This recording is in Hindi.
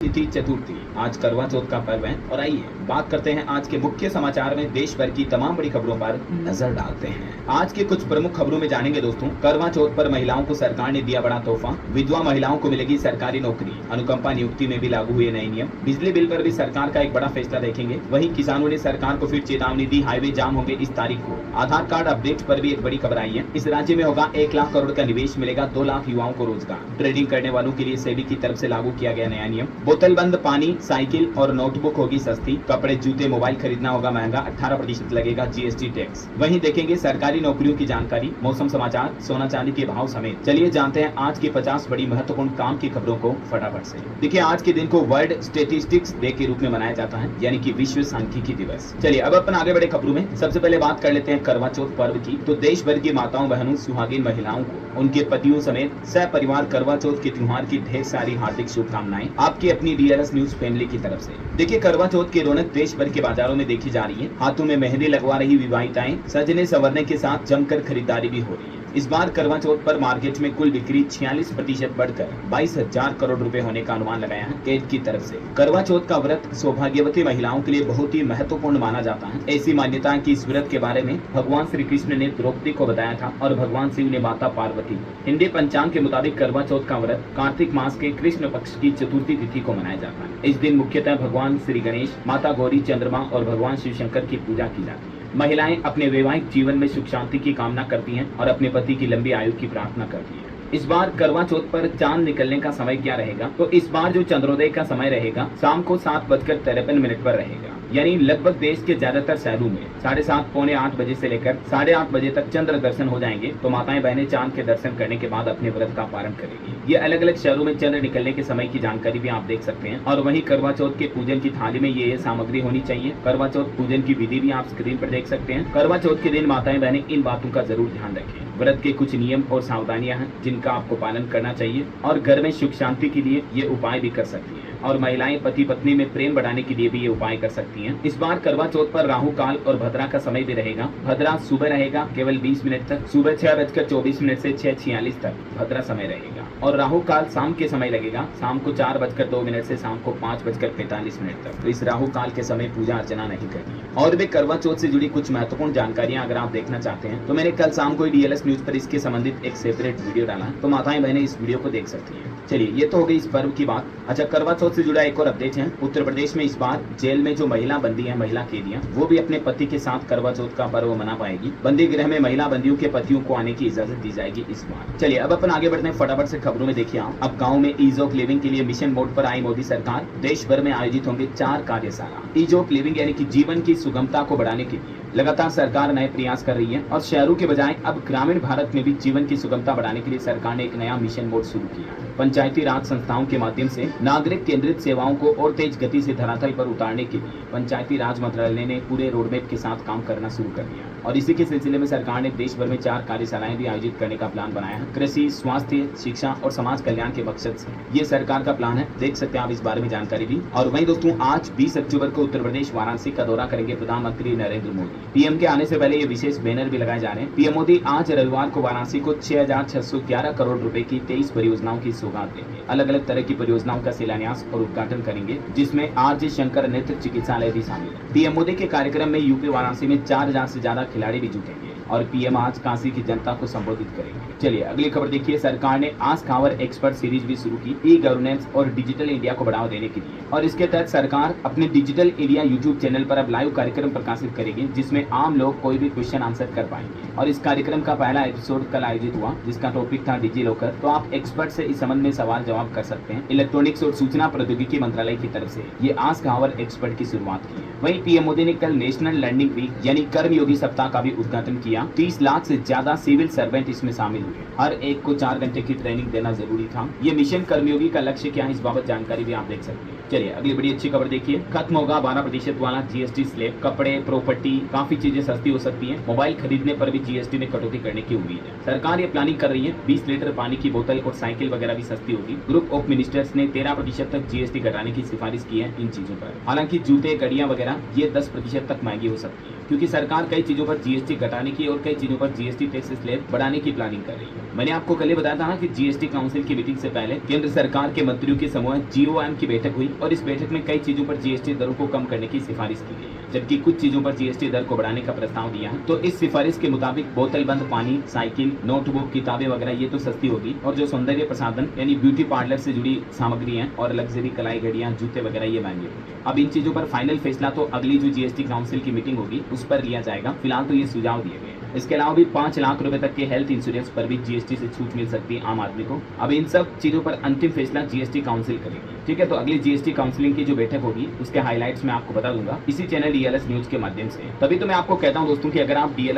तिथि चतुर्थी आज करवा चौथ का पर्व है और आइए बात करते हैं आज के मुख्य समाचार में देश भर की तमाम बड़ी खबरों पर नजर डालते हैं। आज के कुछ प्रमुख खबरों में जानेंगे दोस्तों, करवा चौथ पर महिलाओं को सरकार ने दिया बड़ा तोहफा, विधवा महिलाओं को मिलेगी सरकारी नौकरी, अनुकंपा नियुक्ति में भी लागू हुए नए नियम, बिजली बिल पर भी सरकार का एक बड़ा फैसला देखेंगे। वहीं किसानों ने सरकार को फिर चेतावनी दी, हाईवे जाम होंगे इस तारीख को। आधार कार्ड अपडेट पर भी एक बड़ी खबर आई है। इस राज्य में होगा 1 लाख करोड़ का निवेश, मिलेगा 2 लाख युवाओं को रोजगार। ट्रेडिंग करने वालों के लिए सेबी की तरफ से लागू किया गया नया नियम। बोतल बंद पानी, साइकिल और नोटबुक होगी सस्ती, कपड़े जूते मोबाइल खरीदना होगा महंगा, 18% लगेगा जीएसटी टैक्स। वहीं देखेंगे सरकारी नौकरियों की जानकारी, मौसम समाचार, सोना चांदी के भाव समेत। चलिए जानते हैं आज की 50 बड़ी महत्वपूर्ण काम की खबरों को फटाफट से। देखिए आज के दिन को वर्ल्ड स्टेटिस्टिक्स डे के रूप में मनाया जाता है, यानी कि विश्व सांख्यिकी दिवस। चलिए अब अपन आगे बढ़े खबरों में। सबसे पहले बात कर लेते हैं करवा चौथ पर्व की। तो देश भर की माताओं बहनों सुहागिन महिलाओं को उनके पतियों समेत सपरिवार करवा चौथ के त्योहार की ढेर सारी हार्दिक शुभकामनाएं आपकी अपनी डीआरएस न्यूज फैमिली की तरफ से। देखिए करवा चौथ की रौनक देश भर के बाजारों में देखी जा रही है। हाथों में मेहंदी लगवा रही विवाहिताएं सजने संवरने के साथ जमकर खरीदारी भी हो रही है। इस बार करवा चौथ पर मार्केट में कुल बिक्री 46% बढ़कर 22,000 करोड़ रुपए होने का अनुमान लगाया है कैट की तरफ से। करवा चौथ का व्रत सौभाग्यवती महिलाओं के लिए बहुत ही महत्वपूर्ण माना जाता है। ऐसी मान्यता है कि इस व्रत के बारे में भगवान श्री कृष्ण ने द्रौपदी को बताया था और भगवान शिव ने माता पार्वती को। हिंदी पंचांग के मुताबिक करवा चौथ का व्रत कार्तिक मास के कृष्ण पक्ष की चतुर्थी तिथि को मनाया जाता है। इस दिन मुख्यतः भगवान श्री गणेश, माता गौरी, चंद्रमा और भगवान शिव शंकर की पूजा की जाती है। महिलाएं अपने वैवाहिक जीवन में सुख शांति की कामना करती हैं और अपने पति की लंबी आयु की प्रार्थना करती हैं। इस बार करवा चौथ पर चांद निकलने का समय क्या रहेगा? तो इस बार जो चंद्रोदय का समय रहेगा शाम को 7:53 पर रहेगा, यानी लगभग देश के ज्यादातर शहरों में 7:30 पौने 8 बजे से लेकर 8:30 बजे तक चंद्र दर्शन हो जाएंगे। तो माताएं बहनें चांद के दर्शन करने के बाद अपने व्रत का पालन करेंगी। ये अलग अलग शहरों में चंद्र निकलने के समय की जानकारी भी आप देख सकते हैं। और वहीं करवा चौथ के पूजन की थाली में ये सामग्री होनी चाहिए। करवा चौथ पूजन की विधि भी आप स्क्रीन पर देख सकते हैं। करवा चौथ के दिन माताएं बहनें इन बातों का जरूर ध्यान रखें। व्रत के कुछ नियम और सावधानियां हैं जिनका आपको पालन करना चाहिए और घर में सुख शांति के लिए ये उपाय भी कर सकती हैं। और महिलाएं पति पत्नी में प्रेम बढ़ाने के लिए भी ये उपाय कर सकती हैं। इस बार करवा चौथ पर राहु काल और भद्रा का समय भी रहेगा। भद्रा सुबह रहेगा केवल 20 मिनट तक, सुबह 6:24 से 6:46 तक भद्रा समय रहेगा। और राहु काल शाम के समय लगेगा, शाम को 4:02 से शाम को 5:45 तक। तो इस राहु काल के समय पूजा अर्चना नहीं करनी है। और भी करवा चौथ से जुड़ी कुछ महत्वपूर्ण जानकारियां अगर आप देखना चाहते हैं तो मैंने कल शाम को डीएलएस न्यूज पर इसके संबंधित एक सेपरेट वीडियो डाला है, तो माताएं बहनें इस वीडियो को देख सकती हैं। चलिए ये तो हो गई इस पर्व की बात। अच्छा, करवा चौथ से जुड़ा एक और अपडेट है। उत्तर प्रदेश में इस बार जेल में जो महिला बंदी है, महिला कैदियां, वो भी अपने पति के साथ करवा चौथ का पर्व मना पाएगी। बंदी गृह में महिला बंदियों के पतियों को आने की इजाजत दी जाएगी इस बार। चलिए अब अपन आगे बढ़ते हैं फटाफट से खबरों में। देखिए आप, अब गाँव में ईज ऑफ लिविंग के लिए मिशन मोड पर आई मोदी सरकार। देश भर में आयोजित होंगे 4 कार्यशाला। ईज ऑफ लिविंग यानी कि जीवन की सुगमता को बढ़ाने के लिए लगातार सरकार नए प्रयास कर रही है और शहरों के बजाय अब ग्रामीण भारत में भी जीवन की सुगमता बढ़ाने के लिए सरकार ने एक नया मिशन मोड शुरू किया है। पंचायती राज संस्थाओं के माध्यम से नागरिक केंद्रित सेवाओं को और तेज गति से धरातल पर उतारने के लिए पंचायती राज मंत्रालय ने पूरे रोडमैप के साथ काम करना शुरू कर दिया और इसी के सिलसिले में सरकार ने देश भर में 4 कार्यशालाएं भी आयोजित करने का प्लान बनाया है। कृषि, स्वास्थ्य, शिक्षा और समाज कल्याण के मकसद से ये सरकार का प्लान है। देख सकते हैं आप इस बारे में जानकारी भी। और वहीं दोस्तों आज 20 अक्टूबर को उत्तर प्रदेश वाराणसी का दौरा करेंगे प्रधानमंत्री नरेंद्र मोदी। पीएम के आने से पहले ये विशेष बैनर भी लगाए जा रहे हैं। पीएम मोदी आज रविवार को वाराणसी को 6,611 करोड़ रुपए की 23 परियोजनाओं की सौगात देंगे। अलग अलग तरह की परियोजनाओं का शिलान्यास और उद्घाटन करेंगे, जिसमें आरजे शंकर नेत्र चिकित्सालय भी शामिल है। पीएम मोदी के कार्यक्रम में यूपी वाराणसी में 4,000 से ज्यादा खिलाड़ी भी जुटेंगे और पीएम आज काशी की जनता को संबोधित करेंगे। चलिए अगली खबर देखिए। सरकार ने आस्क आवर एक्सपर्ट सीरीज भी शुरू की ई गवर्नेंस और डिजिटल इंडिया को बढ़ावा देने के लिए। और इसके तहत सरकार अपने डिजिटल इंडिया यूट्यूब चैनल पर अब लाइव कार्यक्रम प्रकाशित करेगी, जिसमें आम लोग कोई भी क्वेश्चन आंसर कर पाएंगे। और इस कार्यक्रम का पहला एपिसोड कल आयोजित हुआ, जिसका टॉपिक था डिजी लॉकर। तो आप एक्सपर्ट से इस संबंध में सवाल जवाब कर सकते हैं। इलेक्ट्रॉनिक्स और सूचना प्रौद्योगिकी मंत्रालय की तरफ से ये आस्क आवर एक्सपर्ट की शुरुआत की है। वहीं पीएम मोदी ने कल नेशनल लर्निंग वीक यानी कर्मयोगी सप्ताह का भी उद्घाटन किया। 30 लाख से ज्यादा सिविल सर्वेंट इसमें शामिल हुए। हर एक को 4 घंटे की ट्रेनिंग देना जरूरी था। ये मिशन कर्मयोगी का लक्ष्य क्या है, इस बाबत जानकारी भी आप देख सकते हैं। चलिए अगली बड़ी अच्छी खबर देखिए, खत्म होगा 12% वाला जीएसटी स्लैब। कपड़े, प्रॉपर्टी, काफी चीजें सस्ती हो सकती हैं। मोबाइल खरीदने पर भी जीएसटी में कटौती करने की उम्मीद है। सरकार ये प्लानिंग कर रही है, 20 लीटर पानी की बोतल और साइकिल वगैरह भी सस्ती होगी। ग्रुप ऑफ मिनिस्टर्स ने 13% तक जीएसटी घटाने की सिफारिश की है इन चीजों पर। हालांकि जूते, घड़ियां वगैरह ये 10% तक महंगी हो सकती है, क्योंकि सरकार कई चीजों पर जीएसटी घटाने की और कई चीजों पर जीएसटी टैक्स स्लैब बढ़ाने की प्लानिंग कर रही है। मैंने आपको कल बताया था ना कि जीएसटी काउंसिल की मीटिंग से पहले केंद्र सरकार के मंत्रियों के समूह जीओएम की बैठक हुई और इस बैठक में कई चीजों पर जीएसटी दरों को कम करने की सिफारिश की गई है, जबकि कुछ चीजों पर जीएसटी दर को बढ़ाने का प्रस्ताव दिया है। तो इस सिफारिश के मुताबिक बोतल बंद पानी, साइकिल, नोटबुक, किताबें वगैरह ये तो सस्ती होगी, और जो सौंदर्य प्रसाधन यानी ब्यूटी पार्लर से जुड़ी सामग्री है और लग्जरी कलाई, घड़ियां, जूते वगैरह ये महंगे होंगे। अब इन चीजों पर फाइनल फैसला तो अगली जो जीएसटी काउंसिल की मीटिंग होगी उस पर लिया जाएगा। फिलहाल तो ये सुझाव दिए गए। इसके अलावा भी 5 लाख रुपए तक के हेल्थ इंश्योरेंस पर भी जीएसटी से छूट मिल सकती है आम आदमी को। अब इन सब चीजों पर अंतिम फैसला जीएसटी काउंसिल करेगी। ठीक है, तो अगली जीएसटी काउंसिलिंग की जो बैठक होगी उसके हाइलाइट्स मैं आपको बता दूंगा इसी चैनल डीएलएस न्यूज के माध्यम से। तभी तो मैं आपको कहता हूं दोस्तों कि अगर आप डीएलएस